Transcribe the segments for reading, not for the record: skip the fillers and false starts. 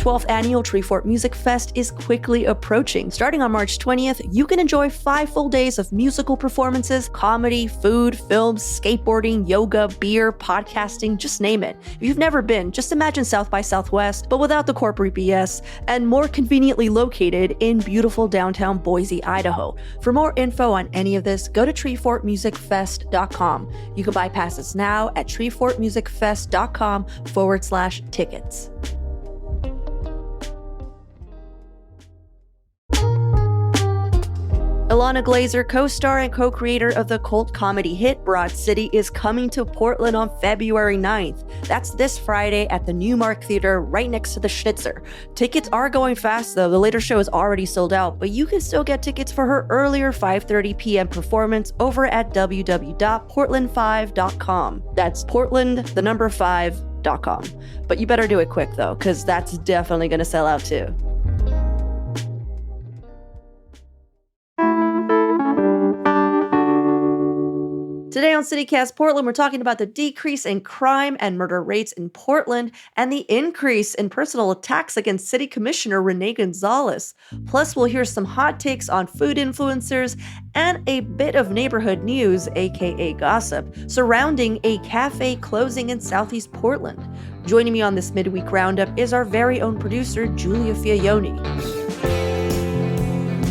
12th annual Treefort Music Fest is quickly approaching. Starting on March 20th, you can enjoy 5 full days of musical performances, comedy, food, films, skateboarding, yoga, beer, podcasting, just name it. If you've never been, just imagine South by Southwest, but without the corporate BS, and more conveniently located in beautiful downtown Boise, Idaho. For more info on any of this, go to treefortmusicfest.com. You can buy passes now at treefortmusicfest.com/tickets. Ilana Glazer, co-star and co-creator of the cult comedy hit Broad City, is coming to Portland on February 9th. That's this Friday at the Newmark Theater right next to the Schnitzer. Tickets are going fast though. The later show is already sold out, but you can still get tickets for her earlier 5:30 p.m. performance over at www.portland5.com. That's Portland5.com. But you better do it quick though, because that's definitely going to sell out too. Today on CityCast Portland, we're talking about the decrease in crime and murder rates in Portland and the increase in personal attacks against City Commissioner Rene Gonzalez. Plus, we'll hear some hot takes on food influencers and a bit of neighborhood news, aka gossip, surrounding a cafe closing in Southeast Portland. Joining me on this midweek roundup is our very own producer, Giulia Fiaoni.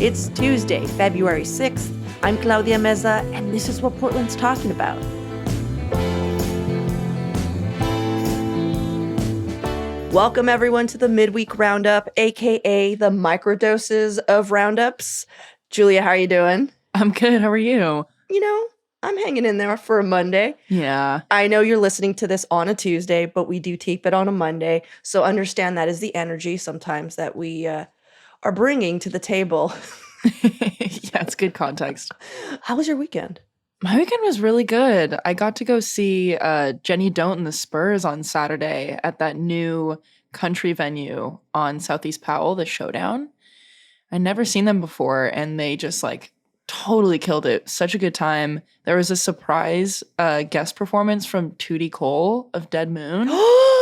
It's Tuesday, February 6th. I'm Claudia Meza, and this is what Portland's talking about. Welcome, everyone, to the Midweek Roundup, a.k.a. the microdoses of Roundups. Giulia, how are you doing? I'm good. How are you? You know, I'm hanging in there for a Monday. Yeah. I know you're listening to this on a Tuesday, but we do tape it on a Monday. So understand that is the energy sometimes that we are bringing to the table. Yeah, it's good context. How was your weekend? My weekend was really good. I got to go see Jenny Don't and the Spurs on Saturday at that new country venue on Southeast Powell, the Showdown. I'd never seen them before, and they just totally killed it. Such a good time. There was a surprise guest performance from Tootie Cole of Dead Moon.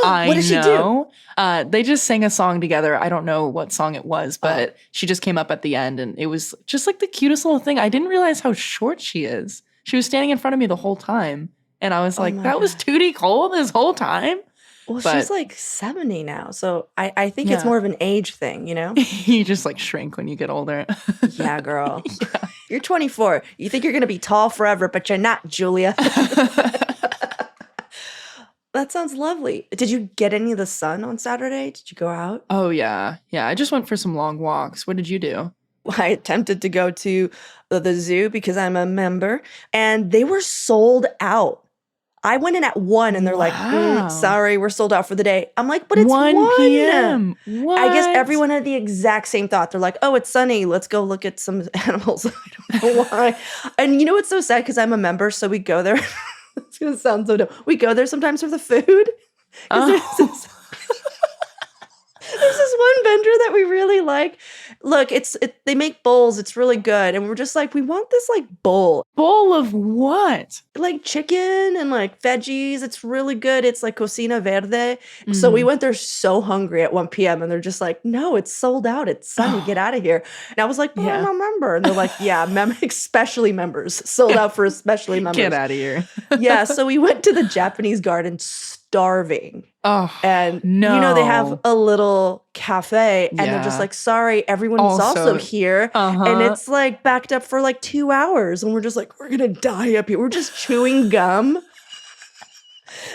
What did she do? They just sang a song together. I don't know what song it was, but she just came up at the end, and it was just the cutest little thing. I didn't realize how short she is. She was standing in front of me the whole time, and I was that was Tootie Cole this whole time? Well, she's 70 now, so I think it's more of an age thing, you know? You just shrink when you get older. Yeah, girl. Yeah. You're 24. You think you're going to be tall forever, but you're not, Giulia. That sounds lovely. Did you get any of the sun on Saturday? Did you go out? Oh, yeah. Yeah, I just went for some long walks. What did you do? I attempted to go to the zoo because I'm a member, and they were sold out. I went in at 1 and they're sorry, we're sold out for the day. I'm like, but it's 1 p.m. What? I guess everyone had the exact same thought. They're like, oh, it's sunny. Let's go look at some animals. I don't know why. And you know what's so sad? Because I'm a member, so we go there. It's going to sound so dumb. We go there sometimes for the food. There's this one vendor that we really like. Look, they make bowls. It's really good. And we're just we want this bowl. Bowl of what? Chicken and veggies. It's really good. It's Cocina Verde. Mm. So we went there so hungry at 1 p.m. and they're just no, it's sold out. It's sunny. Get out of here. And I was like, I'm a member. And they're like, yeah, especially members. Sold out for especially members. Get out of here. Yeah. So we went to the Japanese garden starving. Oh, and no. They have a little cafe and they're just sorry, everyone's also here. And it's backed up for 2 hours. And we're just we're going to die up here. We're just chewing gum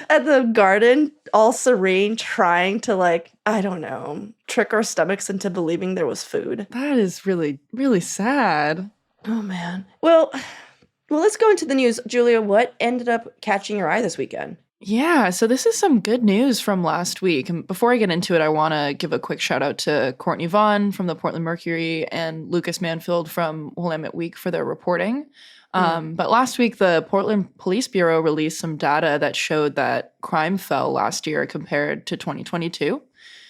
at the garden, all serene, trying to I don't know, trick our stomachs into believing there was food. That is really, really sad. Oh, man. Well, let's go into the news. Giulia, what ended up catching your eye this weekend? Yeah, so this is some good news from last week. And before I get into it, I want to give a quick shout out to Courtney Vaughn from the Portland Mercury and Lucas Manfield from Willamette Week for their reporting. But last week, the Portland Police Bureau released some data that showed that crime fell last year compared to 2022.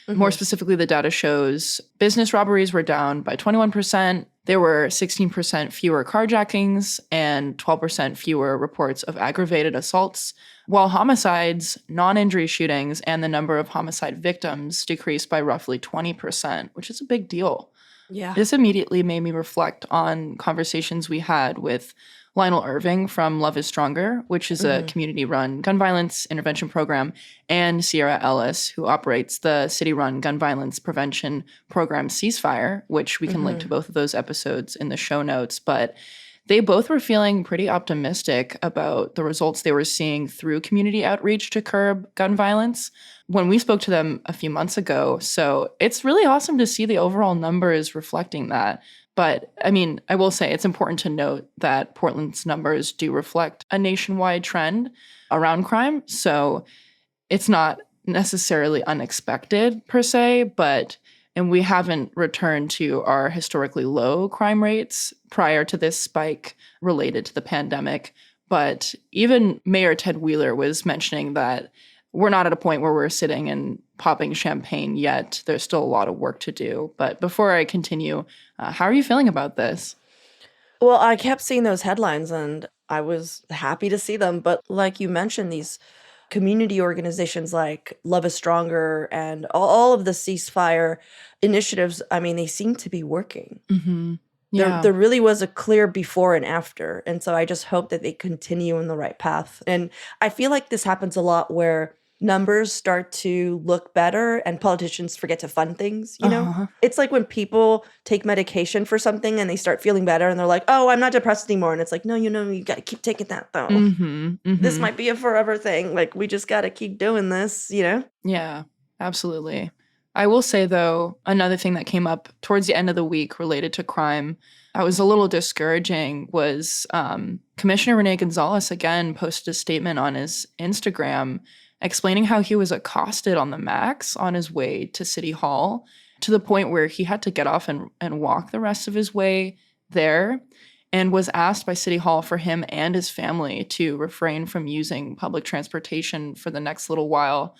Mm-hmm. More specifically, the data shows business robberies were down by 21%, There were 16% fewer carjackings and 12% fewer reports of aggravated assaults, while homicides, non-injury shootings, and the number of homicide victims decreased by roughly 20%, which is a big deal. Yeah. This immediately made me reflect on conversations we had with Lionel Irving from Love is Stronger, which is a community-run gun violence intervention program, and Sierra Ellis, who operates the city-run gun violence prevention program Ceasefire, which we can link to both of those episodes in the show notes. But they both were feeling pretty optimistic about the results they were seeing through community outreach to curb gun violence when we spoke to them a few months ago. So it's really awesome to see the overall numbers reflecting that. But I mean, I will say it's important to note that Portland's numbers do reflect a nationwide trend around crime. So it's not necessarily unexpected per se, and we haven't returned to our historically low crime rates prior to this spike related to the pandemic. But even Mayor Ted Wheeler was mentioning that we're not at a point where we're sitting and popping champagne yet. There's still a lot of work to do. But before I continue, how are you feeling about this? Well, I kept seeing those headlines and I was happy to see them. But like you mentioned, these community organizations like Love is Stronger and all of the ceasefire initiatives, I mean, they seem to be working. Yeah. There really was a clear before and after. And so I just hope that they continue in the right path. And I feel like this happens a lot where numbers start to look better and politicians forget to fund things, you know? It's like when people take medication for something and they start feeling better and they're like, oh, I'm not depressed anymore. And it's like, no, you got to keep taking that though. This might be a forever thing. Like, we just got to keep doing this, you know? Yeah, absolutely. I will say, though, another thing that came up towards the end of the week related to crime that was a little discouraging was Commissioner Rene Gonzalez again posted a statement on his Instagram explaining how he was accosted on the Max on his way to City Hall to the point where he had to get off and walk the rest of his way there, and was asked by City Hall for him and his family to refrain from using public transportation for the next little while,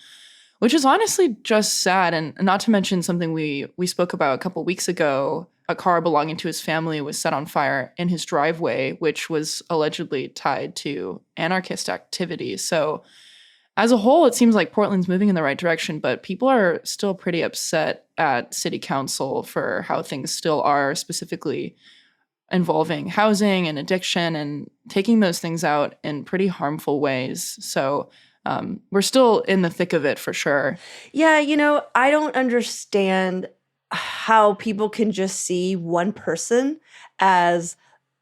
which is honestly just sad. And not to mention something we spoke about a couple weeks ago, a car belonging to his family was set on fire in his driveway, which was allegedly tied to anarchist activity. So as a whole, it seems like Portland's moving in the right direction, but people are still pretty upset at city council for how things still are, specifically involving housing and addiction and taking those things out in pretty harmful ways. So we're still in the thick of it for sure. Yeah, I don't understand how people can just see one person as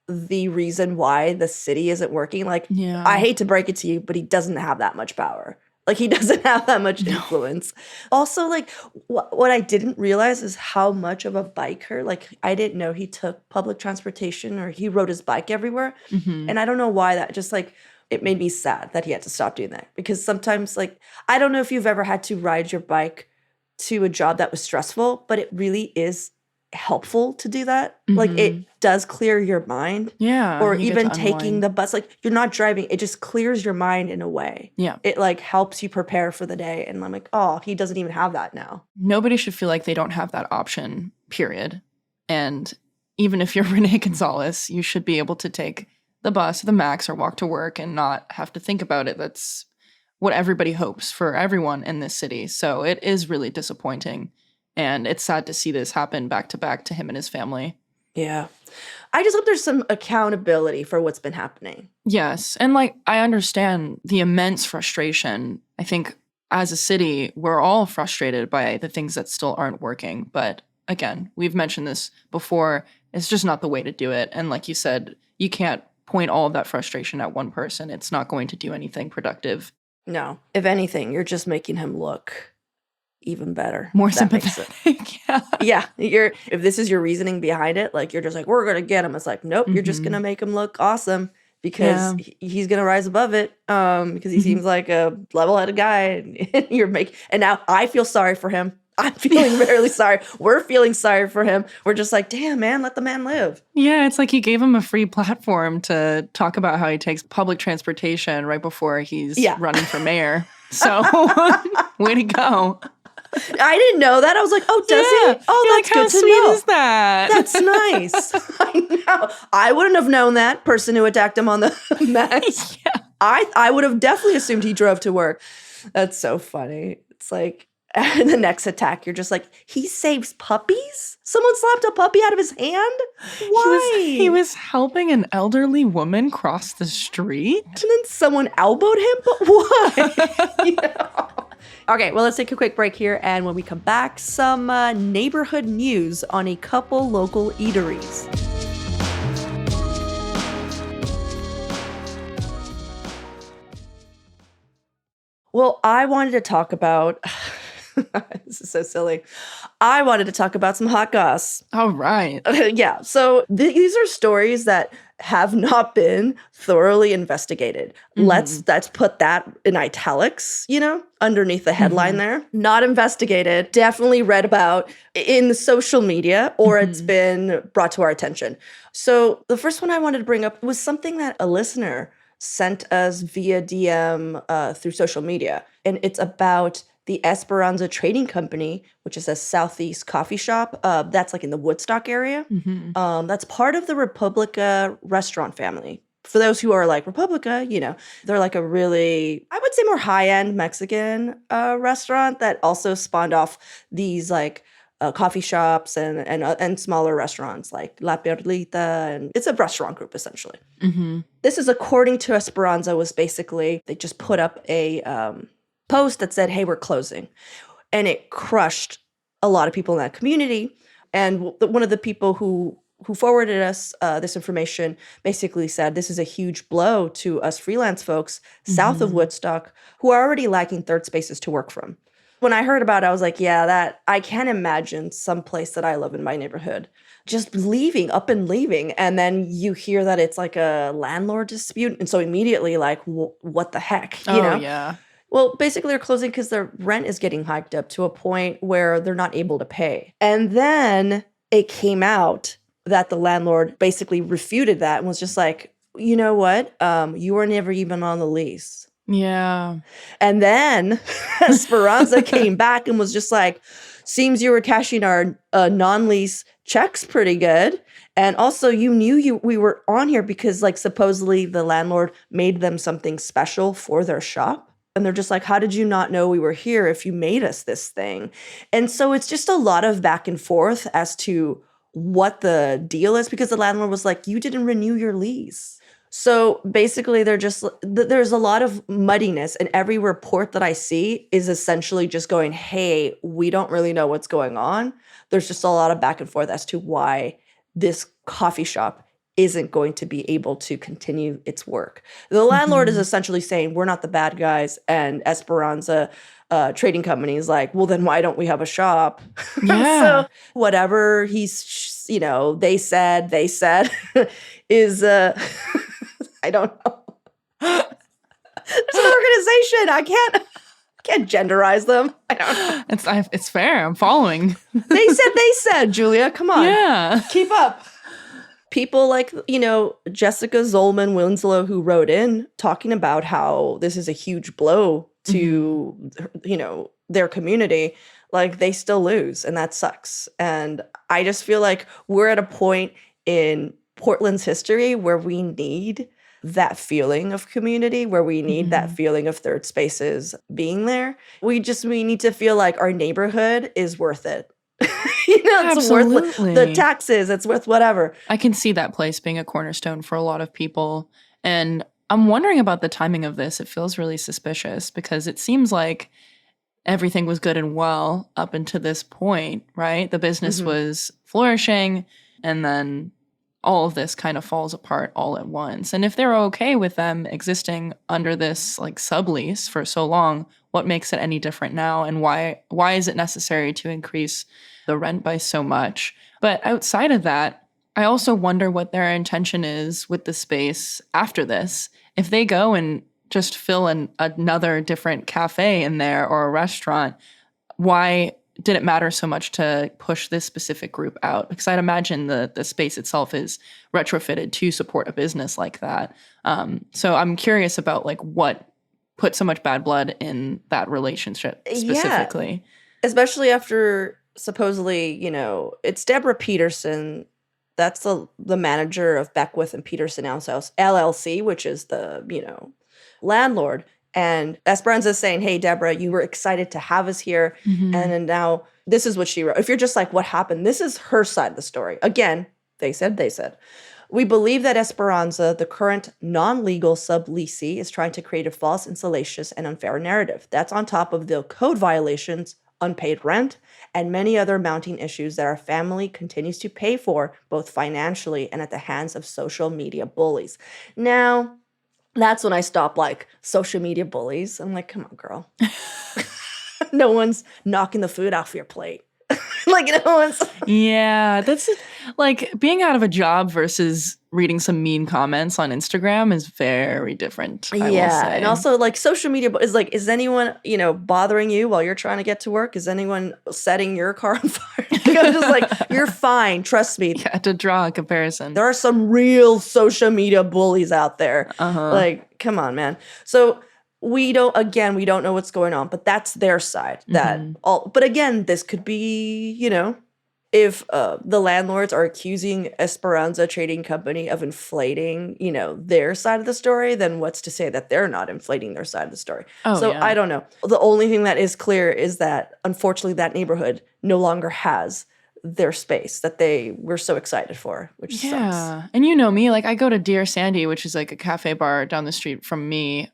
the reason why the city isn't working. Like, I hate to break it to you, but he doesn't have that much power. Like, he doesn't have that much influence. Also, like, what I didn't realize is how much of a biker, like, I didn't know he took public transportation or he rode his bike everywhere. And I don't know why that just, like, it made me sad that he had to stop doing that. Because sometimes, like, I don't know if you've ever had to ride your bike to a job that was stressful, but it really is helpful to do that. Like, it does clear your mind. Yeah. Or even taking the bus. Like, you're not driving. It just clears your mind in a way. Yeah. It, like, helps you prepare for the day. And I'm like, oh, he doesn't even have that now. Nobody should feel like they don't have that option, period. And even if you're Rene Gonzalez, you should be able to take the bus, the Max, or walk to work and not have to think about it. That's what everybody hopes for everyone in this city. So it is really disappointing. And it's sad to see this happen back to back to him and his family. Yeah. I just hope there's some accountability for what's been happening. Yes. And like, I understand the immense frustration. I think as a city, we're all frustrated by the things that still aren't working. But again, we've mentioned this before. It's just not the way to do it. And like you said, you can't point all of that frustration at one person. It's not going to do anything productive. No. If anything, you're just making him look even better. More sympathetic. Yeah. If this is your reasoning behind it, like, you're just like, we're going to get him. It's like, nope, you're just going to make him look awesome because he's going to rise above it because he seems like a level-headed guy. And now I feel sorry for him. I'm feeling really sorry. We're feeling sorry for him. We're just like, damn, man, let the man live. Yeah, it's like he gave him a free platform to talk about how he takes public transportation right before he's running for mayor. So, way to go. I didn't know that. I was like, oh, does he? Oh, You're that's like, how good to sweet know. is that? That's nice. I know. I wouldn't have known that person who attacked him on the Max. Yeah. I would have definitely assumed he drove to work. That's so funny. It's like, and the next attack, you're just like, he saves puppies? Someone slapped a puppy out of his hand? Why? He was helping an elderly woman cross the street. And then someone elbowed him? But why? You know? Okay, well, let's take a quick break here. And when we come back, some neighborhood news on a couple local eateries. Well, I wanted to talk about, this is so silly. I wanted to talk about some hot goss. All right. Yeah, so these are stories that have not been thoroughly investigated. Mm-hmm. Let's put that in italics, underneath the headline there. Not investigated, definitely read about in the social media, or it's been brought to our attention. So the first one I wanted to bring up was something that a listener sent us via DM through social media. And it's about the Esperanza Trading Company, which is a Southeast coffee shop. That's like in the Woodstock area. That's part of the Republica restaurant family. For those who are like, Republica, they're like a really, I would say more high-end Mexican restaurant that also spawned off these like coffee shops and smaller restaurants like La Perlita, and it's a restaurant group essentially. This is according to Esperanza, was basically they just put up a post that said, hey, we're closing, and it crushed a lot of people in that community. And one of the people who forwarded us this information basically said this is a huge blow to us freelance folks south of Woodstock who are already lacking third spaces to work from. When I heard about it, I was like, yeah, that I can't imagine some place that I live in my neighborhood just up and leaving. And then you hear that it's like a landlord dispute. And so immediately like, what the heck? You know? Yeah. Well, basically they're closing because their rent is getting hiked up to a point where they're not able to pay. And then it came out that the landlord basically refuted that and was just like, you know what? You were never even on the lease. Yeah. And then Esperanza came back and was just like, seems you were cashing our non-lease checks pretty good. And also you knew we were on here because like supposedly the landlord made them something special for their shop. And they're just like, how did you not know we were here if you made us this thing? And so it's just a lot of back and forth as to what the deal is, because the landlord was like, you didn't renew your lease. So basically there's a lot of muddiness, and every report that I see is essentially just going, hey, we don't really know what's going on. There's just a lot of back and forth as to why this coffee shop isn't going to be able to continue its work. The landlord is essentially saying, we're not the bad guys, and Esperanza Trading Company is like, well, then why don't we have a shop? Yeah. So whatever they said is, I don't know. There's an organization. I can't genderize them. I don't know. It's fair. I'm following. They said, Giulia, come on. Yeah. Keep up. People like, Jessica Zolman Winslow, who wrote in talking about how this is a huge blow to, their community. Like, they still lose, and that sucks. And I just feel like we're at a point in Portland's history where we need that feeling of community, where we need that feeling of third spaces being there. We need to feel like our neighborhood is worth it. It's worth the taxes. It's worth whatever. I can see that place being a cornerstone for a lot of people. And I'm wondering about the timing of this. It feels really suspicious because it seems like everything was good and well up until this point, right? The business was flourishing, and then all of this kind of falls apart all at once. And if they're okay with them existing under this like sublease for so long, what makes it any different now? And why is it necessary to increase the rent by so much? But outside of that, I also wonder what their intention is with the space after this. If they go and just fill another different cafe in there or a restaurant, why did it matter so much to push this specific group out? Because I'd imagine the space itself is retrofitted to support a business like that. So I'm curious about like what put so much bad blood in that relationship specifically. Especially after supposedly, it's Deborah Peterson. That's the manager of Beckwith and Peterson LLC, which is the, landlord. And Esperanza is saying, hey, Deborah, you were excited to have us here. And then now this is what she wrote. If you're just like, what happened? This is her side of the story. Again, they said. We believe that Esperanza, the current non-legal subleasee, is trying to create a false and salacious and unfair narrative. That's on top of the code violations, unpaid rent, and many other mounting issues that our family continues to pay for, both financially and at the hands of social media bullies. Now, that's when I stop social media bullies. I'm like, come on, girl. No one's knocking the food off your plate. No one's. Yeah, that's being out of a job versus reading some mean comments on Instagram is very different. I will say. And also social media is anyone bothering you while you're trying to get to work? Is anyone setting your car on fire? I'm just you're fine. Trust me. Yeah, to draw a comparison, there are some real social media bullies out there. Come on, man. So. We don't know what's going on, but that's their side. But again, this could be, if the landlords are accusing Esperanza Trading Company of inflating, their side of the story, then what's to say that they're not inflating their side of the story? I don't know. The only thing that is clear is that, unfortunately, that neighborhood no longer has their space that they were so excited for, which sucks. And you know me, I go to Dear Sandy, which is a cafe bar down the street from me,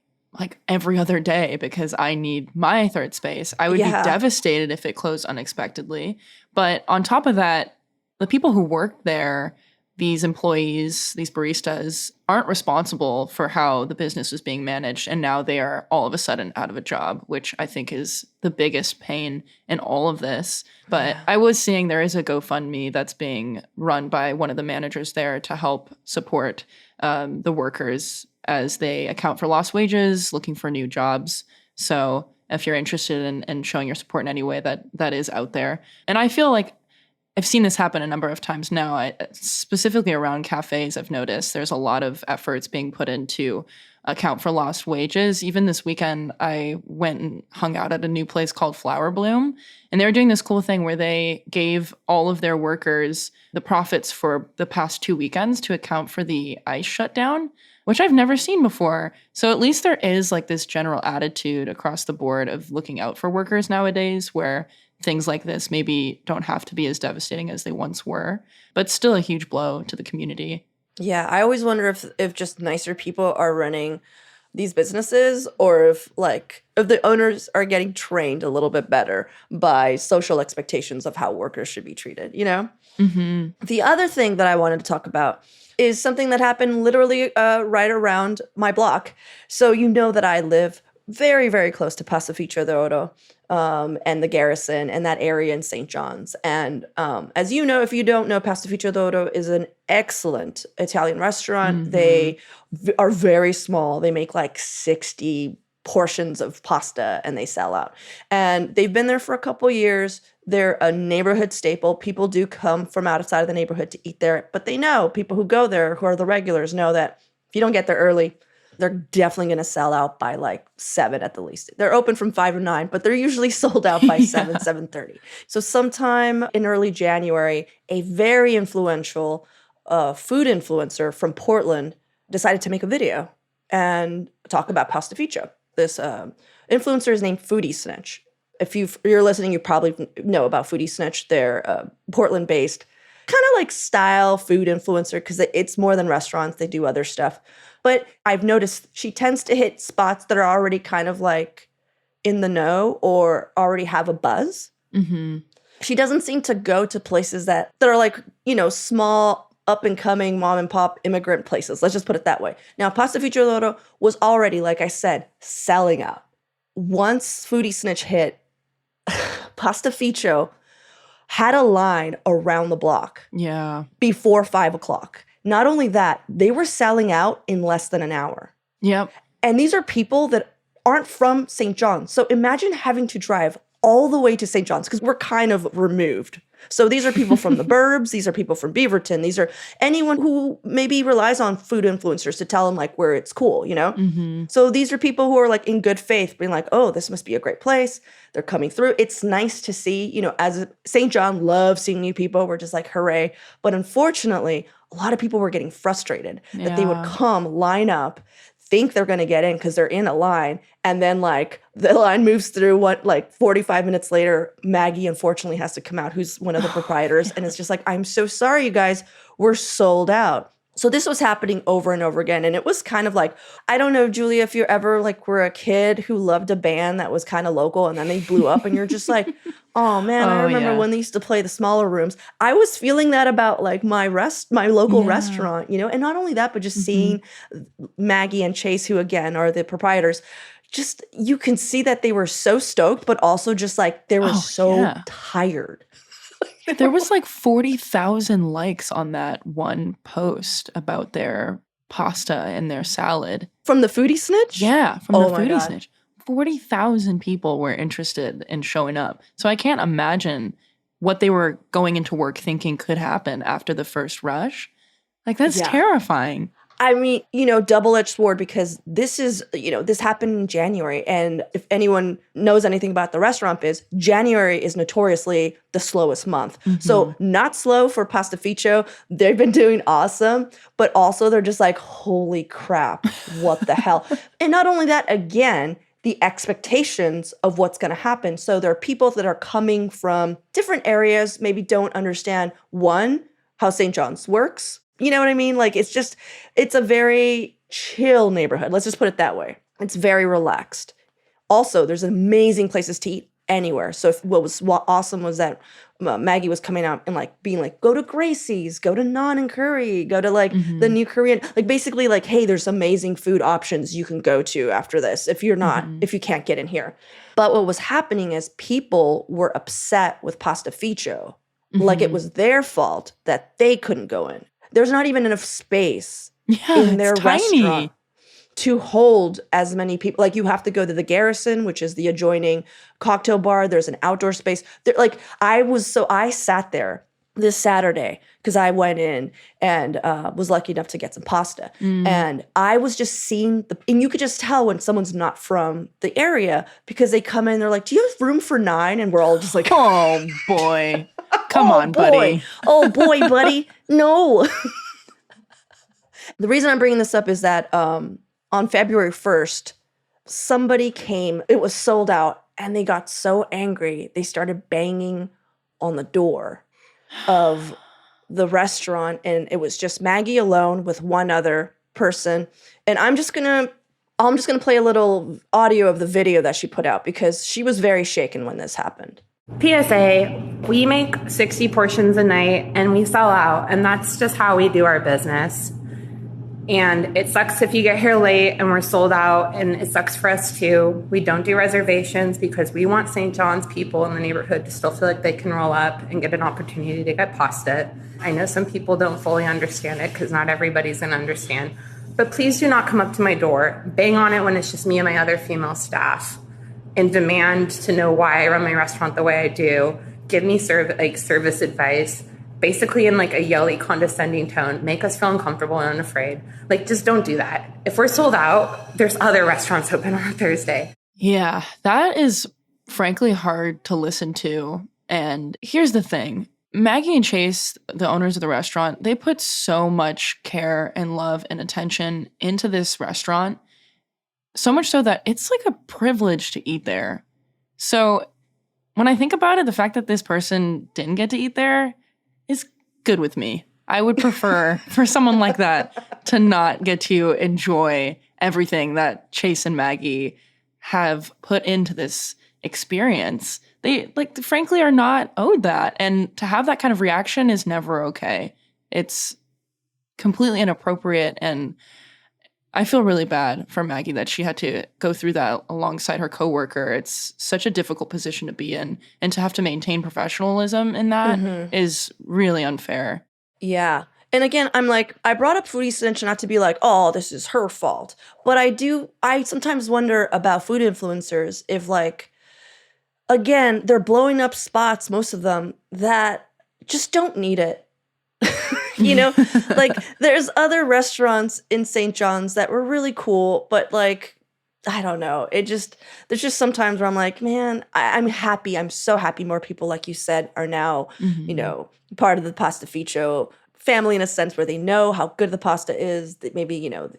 every other day because I need my third space. I would be devastated if it closed unexpectedly. But on top of that, the people who work there, these employees, these baristas, aren't responsible for how the business is being managed. And now they are all of a sudden out of a job, which I think is the biggest pain in all of this. But I was seeing there is a GoFundMe that's being run by one of the managers there to help support the workers as they account for lost wages, looking for new jobs. So if you're interested in showing your support in any way, that is out there. And I feel like I've seen this happen a number of times now. Specifically around cafes, I've noticed there's a lot of efforts being put into account for lost wages. Even this weekend, I went and hung out at a new place called Flower Bloom, and they were doing this cool thing where they gave all of their workers the profits for the past 2 weekends to account for the ice shutdown, which I've never seen before. So at least there is this general attitude across the board of looking out for workers nowadays, where things like this maybe don't have to be as devastating as they once were, but still a huge blow to the community. Yeah, I always wonder if just nicer people are running these businesses, or if the owners are getting trained a little bit better by social expectations of how workers should be treated, The other thing that I wanted to talk about is something that happened literally right around my block. So that I live very, very close to Pastificio d'Oro and the Garrison and that area in St. John's. And as you know, if you don't know, Pastificio d'Oro is an excellent Italian restaurant. They are very small. They make 60 portions of pasta and they sell out. And they've been there for a couple years. They're a neighborhood staple. People do come from outside of the neighborhood to eat there, but they know, people who go there, who are the regulars, know that if you don't get there early, they're definitely going to sell out by 7 at the least. They're open from 5 to 9, but they're usually sold out by 7, 7:30. So sometime in early January, a very influential food influencer from Portland decided to make a video and talk about Pastificio. This influencer is named Foodie Snitch. If you're listening, you probably know about Foodie Snitch. They're Portland-based, kind of style food influencer, because it's more than restaurants. They do other stuff. But I've noticed she tends to hit spots that are already kind of in the know or already have a buzz. She doesn't seem to go to places that are small, up-and-coming mom-and-pop immigrant places. Let's just put it that way. Now, Pastificio d'Oro was already, like I said, selling out. Once Foodie Snitch hit, Pastificio had a line around the block. Yeah. Before 5 o'clock. Not only that, they were selling out in less than an hour. Yep. And these are people that aren't from St. John's. So imagine having to drive all the way to St. John's because we're kind of removed. So these are people from the burbs. These are people from Beaverton. These are anyone who maybe relies on food influencers to tell them like where it's cool, you know? Mm-hmm. So these are people who are like in good faith being like, oh, this must be a great place. They're coming through. It's nice to see, you know, as St. John loves seeing new people. We're just like, hooray. But unfortunately, a lot of people were getting frustrated that they would come, line up, think they're going to get in because they're in a line. And then like the line moves through 45 minutes later, Maggie unfortunately has to come out, who's one of the proprietors. And it's just like, I'm so sorry, you guys, we're sold out. So this was happening over and over again. And it was kind of like, I don't know, Giulia, if you ever like were a kid who loved a band that was kind of local and then they blew up and you're just like, oh man, I remember when they used to play the smaller rooms. I was feeling that about like my local restaurant, you know, and not only that, but just seeing Maggie and Chase, who again are the proprietors, just you can see that they were so stoked, but also just like they were tired. There was like 40,000 likes on that one post about their pasta and their salad. From the Foodie Snitch? Yeah, from the Foodie Snitch. 40,000 people were interested in showing up. So I can't imagine what they were going into work thinking could happen after the first rush. Like, that's terrifying. I mean, you know, double-edged sword because this is, you know, this happened in January. And if anyone knows anything about the restaurant biz, January is notoriously the slowest month. So not slow for Pastificio. They've been doing awesome. But also they're just like, holy crap, what the hell? And not only that, again, the expectations of what's going to happen. So there are people that are coming from different areas, maybe don't understand, one, how St. John's works. You know what I mean? Like, it's a very chill neighborhood. Let's just put it that way. It's very relaxed. Also, there's amazing places to eat anywhere. So what was awesome was that Maggie was coming out and like being like, go to Gracie's, go to Naan and Curry, go to like the new Korean, like basically like, hey, there's amazing food options you can go to after this if you're not, if you can't get in here. But what was happening is people were upset with Pastificio. Like it was their fault that they couldn't go in. There's not even enough space in their restaurant to hold as many people. Like, you have to go to the Garrison, which is the adjoining cocktail bar. There's an outdoor space. I sat there this Saturday because I went in and was lucky enough to get some pasta. And I was just seeing and you could just tell when someone's not from the area because they come in, they're like, do you have room for 9? And we're all just like, oh boy. Come on, buddy. Oh, boy, buddy. No. The reason I'm bringing this up is that on February 1st, somebody came. It was sold out, and they got so angry. They started banging on the door of the restaurant, and it was just Maggie alone with one other person. And I'm just gonna play a little audio of the video that she put out because she was very shaken when this happened. PSA, we make 60 portions a night and we sell out, and that's just how we do our business. And it sucks if you get here late and we're sold out, and it sucks for us too. We don't do reservations because we want St. John's people in the neighborhood to still feel like they can roll up and get an opportunity to get pasta. I know some people don't fully understand it because not everybody's going to understand. But please do not come up to my door, bang on it when it's just me and my other female staff, and demand to know why I run my restaurant the way I do. Give me service advice, basically in like a yelly, condescending tone. Make us feel uncomfortable and unafraid. Like, just don't do that. If we're sold out, there's other restaurants open on Thursday. Yeah, that is frankly hard to listen to. And here's the thing. Maggie and Chase, the owners of the restaurant, they put so much care and love and attention into this restaurant. So much so that it's like a privilege to eat there. So when I think about it, the fact that this person didn't get to eat there is good with me. I would prefer for someone like that to not get to enjoy everything that Chase and Maggie have put into this experience. They, frankly, are not owed that. And to have that kind of reaction is never okay. It's completely inappropriate, and I feel really bad for Maggie that she had to go through that alongside her coworker. It's such a difficult position to be in, and to have to maintain professionalism in that is really unfair. Yeah. And again, I'm like, I brought up food extension not to be like, oh, this is her fault. But I sometimes wonder about food influencers if like, again, they're blowing up spots, most of them, that just don't need it. You know, like there's other restaurants in St. John's that were really cool, but like, I don't know. There's just sometimes where I'm like, man, I'm happy. I'm so happy more people, like you said, are now, you know, part of the Pastificio family in a sense where they know how good the pasta is, that maybe, you know,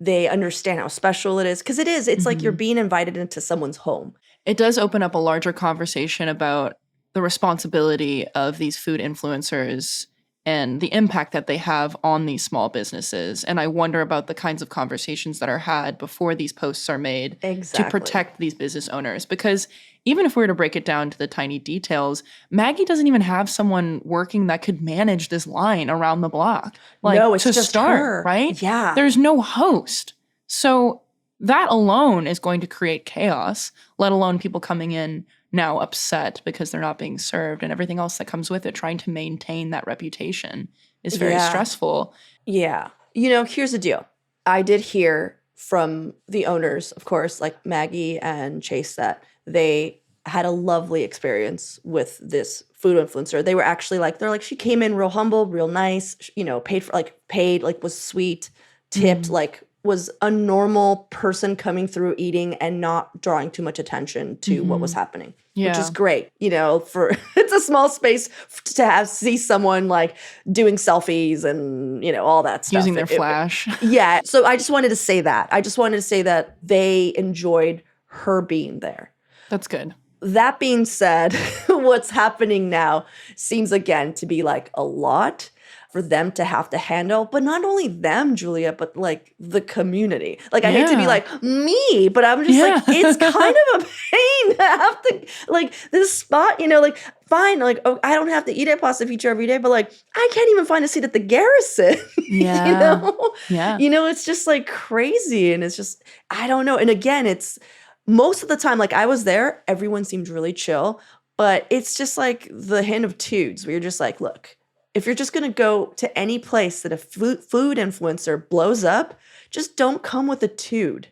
they understand how special it is. Because it's like you're being invited into someone's home. It does open up a larger conversation about the responsibility of these food influencers and the impact that they have on these small businesses. And I wonder about the kinds of conversations that are had before these posts are made to protect these business owners. Because even if we were to break it down to the tiny details, Maggie doesn't even have someone working that could manage this line around the block. Like, no, it's to just start, her. Right? Yeah. There's no host. So that alone is going to create chaos, let alone people coming in now upset because they're not being served and everything else that comes with it. Trying to maintain that reputation is very stressful. Yeah. You know, here's the deal. I did hear from the owners, of course, like Maggie and Chase, that they had a lovely experience with this food influencer. They were actually like, they're like, she came in real humble, real nice, you know, paid, was sweet, tipped, like was a normal person coming through eating and not drawing too much attention to what was happening, which is great. You know, for it's a small space to see someone like doing selfies and, you know, all that stuff. Using their flash. Yeah. So I just wanted to say that. I just wanted to say that they enjoyed her being there. That's good. That being said, what's happening now seems again to be like a lot for them to have to handle, but not only them, Giulia, but like the community. Like I hate to be like me, but I'm just like, it's kind of a pain to have to like this spot, you know, like fine, like oh, I don't have to eat at Pastificio every day, but like I can't even find a seat at the Garrison. Yeah. You know? Yeah. You know, it's just like crazy. And it's just, I don't know. And again, it's most of the time, like I was there, everyone seemed really chill, but it's just like the hint of tudes where you're just like, look, if you're just going to go to any place that a food influencer blows up, just don't come with a tude.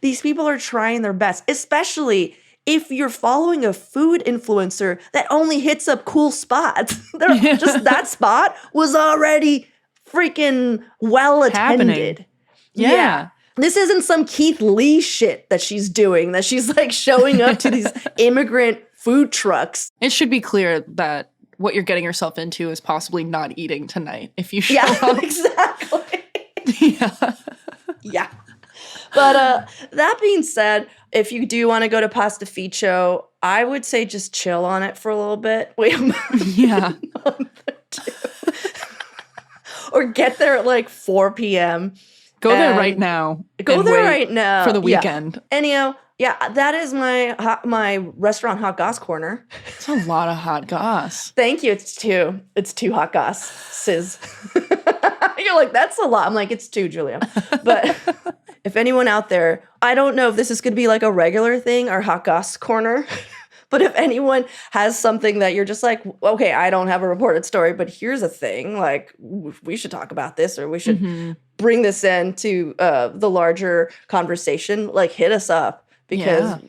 These people are trying their best, especially if you're following a food influencer that only hits up cool spots. Just that spot was already freaking well attended. Yeah. This isn't some Keith Lee shit that she's doing, that she's like showing up to these immigrant food trucks. It should be clear that what you're getting yourself into is possibly not eating tonight if you show up. Exactly. Yeah. But that being said, if you do want to go to Pastificio, I would say just chill on it for a little bit. Wait a month. Yeah. Or get there at like 4 p.m. Go there right now. Go there right now. For the weekend. Yeah. And, you know, yeah, that is my restaurant hot goss corner. It's a lot of hot goss. Thank you. It's two hot gosses. You're like, that's a lot. I'm like, it's two, Giulia. But if anyone out there, I don't know if this is going to be like a regular thing, our hot goss corner. But if anyone has something that you're just like, okay, I don't have a reported story, but here's a thing, like we should talk about this, or we should bring this into the larger conversation, like hit us up. Because,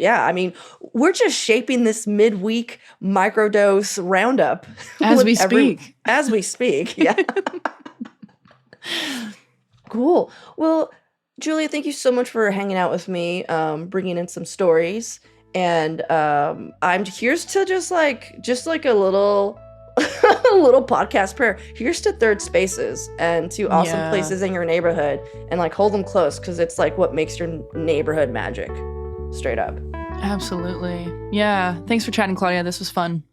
I mean, we're just shaping this midweek microdose roundup. As we speak. As we speak, yeah. Cool. Well, Giulia, thank you so much for hanging out with me, bringing in some stories. And I'm here's to just like a little a little podcast prayer. Here's to third spaces and to awesome places in your neighborhood, and like hold them close, because it's like what makes your neighborhood magic. Straight up. Absolutely. Yeah. Thanks for chatting, Claudia. This was fun.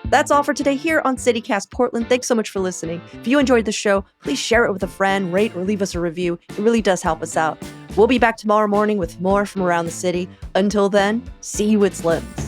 That's all for today here on CityCast Portland. Thanks so much for listening. If you enjoyed the show, please share it with a friend, rate or leave us a review. It really does help us out. We'll be back tomorrow morning with more from around the city. Until then, see you at Slim's.